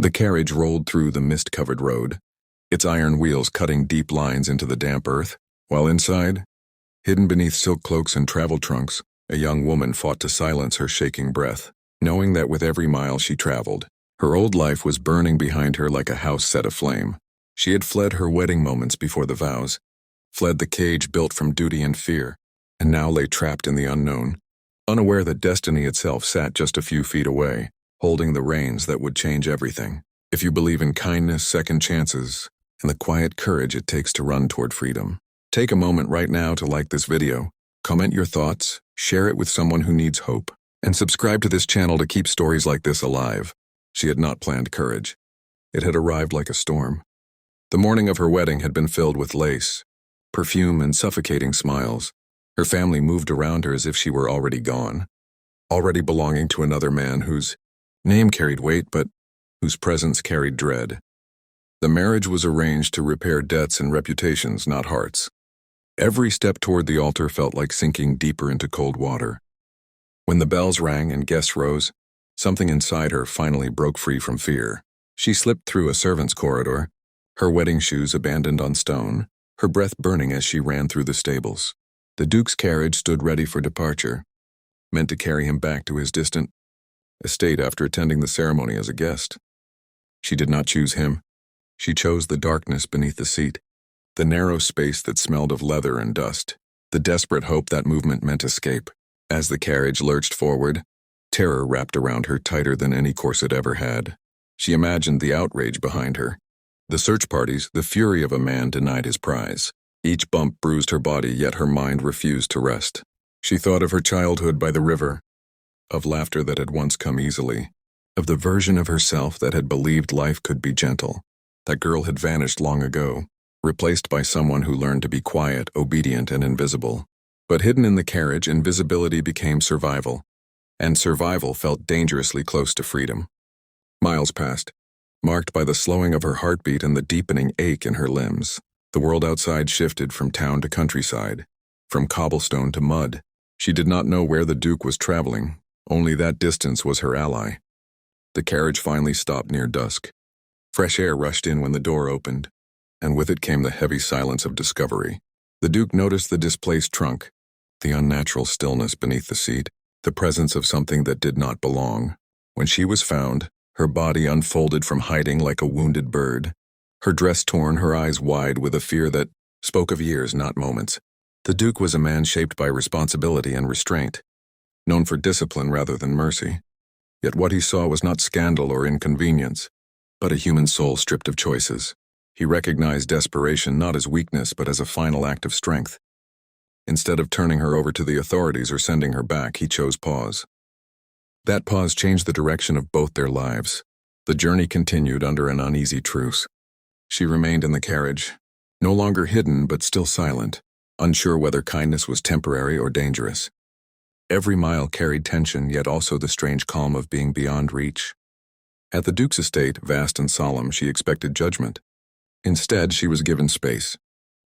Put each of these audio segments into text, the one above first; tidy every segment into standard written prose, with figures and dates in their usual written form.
The carriage rolled through the mist-covered road, its iron wheels cutting deep lines into the damp earth, while inside, hidden beneath silk cloaks and travel trunks, a young woman fought to silence her shaking breath, knowing that with every mile she traveled, her old life was burning behind her like a house set aflame. She had fled her wedding moments before the vows, fled the cage built from duty and fear, and now lay trapped in the unknown, unaware that destiny itself sat just a few feet away, holding the reins that would change everything. If you believe in kindness, second chances, and the quiet courage it takes to run toward freedom, take a moment right now to like this video, comment your thoughts, share it with someone who needs hope, and subscribe to this channel to keep stories like this alive. She had not planned courage. It had arrived like a storm. The morning of her wedding had been filled with lace, perfume, and suffocating smiles. Her family moved around her as if she were already gone, already belonging to another man whose name carried weight but whose presence carried dread. The marriage was arranged to repair debts and reputations, not hearts. Every step toward the altar felt like sinking deeper into cold water. When the bells rang and guests rose, something inside her finally broke free from fear. She slipped through a servant's corridor, her wedding shoes abandoned on stone, her breath burning as she ran through the stables. The Duke's carriage stood ready for departure, meant to carry him back to his distant estate after attending the ceremony as a guest. She did not choose him. She chose the darkness beneath the seat, the narrow space that smelled of leather and dust, the desperate hope that movement meant escape. As the carriage lurched forward, terror wrapped around her tighter than any corset ever had. She imagined the outrage behind her, the search parties, the fury of a man denied his prize. Each bump bruised her body, yet her mind refused to rest. She thought of her childhood by the river, of laughter that had once come easily, of the version of herself that had believed life could be gentle. That girl had vanished long ago, replaced by someone who learned to be quiet, obedient, and invisible. But hidden in the carriage, invisibility became survival, and survival felt dangerously close to freedom. Miles passed, marked by the slowing of her heartbeat and the deepening ache in her limbs. The world outside shifted from town to countryside, from cobblestone to mud. She did not know where the Duke was traveling, only that distance was her ally. The carriage finally stopped near dusk. Fresh air rushed in when the door opened, and with it came the heavy silence of discovery. The Duke noticed the displaced trunk, the unnatural stillness beneath the seat, the presence of something that did not belong. When she was found, her body unfolded from hiding like a wounded bird, her dress torn, her eyes wide with a fear that spoke of years, not moments. The Duke was a man shaped by responsibility and restraint, known for discipline rather than mercy. Yet what he saw was not scandal or inconvenience, but a human soul stripped of choices. He recognized desperation not as weakness but as a final act of strength. Instead of turning her over to the authorities or sending her back, he chose pause. That pause changed the direction of both their lives. The journey continued under an uneasy truce. She remained in the carriage, no longer hidden but still silent, unsure whether kindness was temporary or dangerous. Every mile carried tension, yet also the strange calm of being beyond reach. At the Duke's estate, vast and solemn, she expected judgment. Instead, she was given space.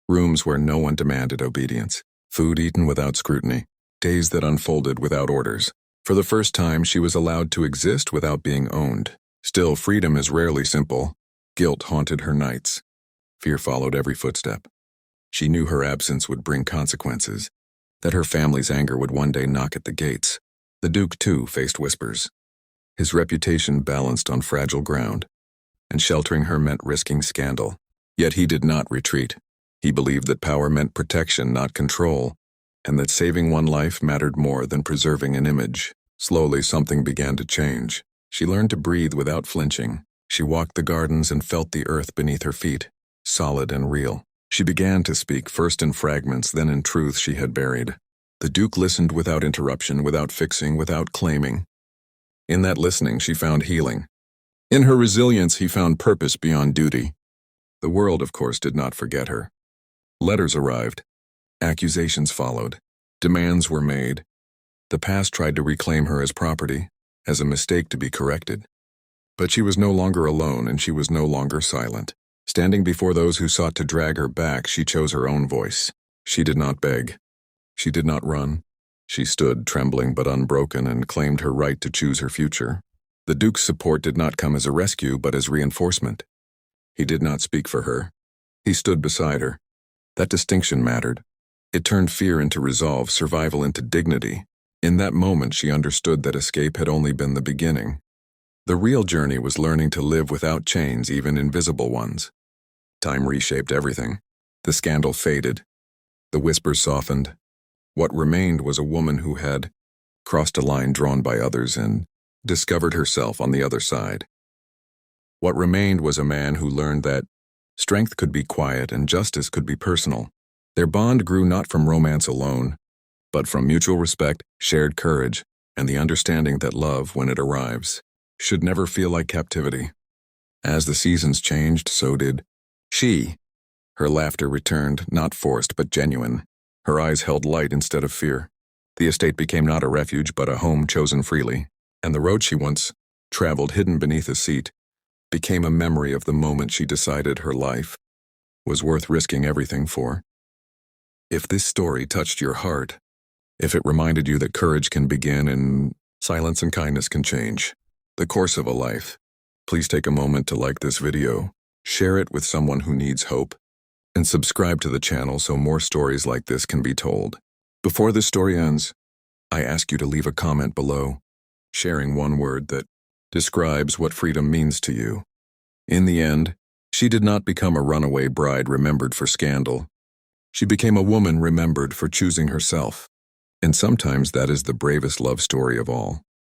Rooms where no one demanded obedience, food eaten without scrutiny, days that unfolded without orders. For the first time, she was allowed to exist without being owned. Still, freedom is rarely simple. Guilt haunted her nights. Fear followed every footstep. She knew her absence would bring consequences, that her family's anger would one day knock at the gates. The Duke, too, faced whispers. His reputation balanced on fragile ground, and sheltering her meant risking scandal. Yet he did not retreat. He believed that power meant protection, not control, and that saving one life mattered more than preserving an image. Slowly, something began to change. She learned to breathe without flinching. She walked the gardens and felt the earth beneath her feet, solid and real. She began to speak, first in fragments, then in truth she had buried. The Duke listened without interruption, without fixing, without claiming. In that listening, she found healing. In her resilience, he found purpose beyond duty. The world, of course, did not forget her. Letters arrived. Accusations followed. Demands were made. The past tried to reclaim her as property, as a mistake to be corrected. But she was no longer alone, and she was no longer silent. Standing before those who sought to drag her back, she chose her own voice. She did not beg. She did not run. She stood, trembling but unbroken, and claimed her right to choose her future. The Duke's support did not come as a rescue but as reinforcement. He did not speak for her. He stood beside her. That distinction mattered. It turned fear into resolve, survival into dignity. In that moment, she understood that escape had only been the beginning. The real journey was learning to live without chains, even invisible ones. Time reshaped everything. The scandal faded. The whispers softened. What remained was a woman who had crossed a line drawn by others and discovered herself on the other side. What remained was a man who learned that strength could be quiet and justice could be personal. Their bond grew not from romance alone, but from mutual respect, shared courage, and the understanding that love, when it arrives, should never feel like captivity. As the seasons changed, so did she. Her laughter returned, not forced but genuine. Her eyes held light instead of fear. The estate became not a refuge but a home chosen freely, and the road she once traveled hidden beneath a seat became a memory of the moment she decided her life was worth risking everything for. If this story touched your heart, if it reminded you that courage can begin and silence and kindness can change the course of a life, please take a moment to like this video, share it with someone who needs hope, and subscribe to the channel so more stories like this can be told. Before this story ends, I ask you to leave a comment below, sharing one word that describes what freedom means to you. In the end, she did not become a runaway bride remembered for scandal. She became a woman remembered for choosing herself. And sometimes that is the bravest love story of all.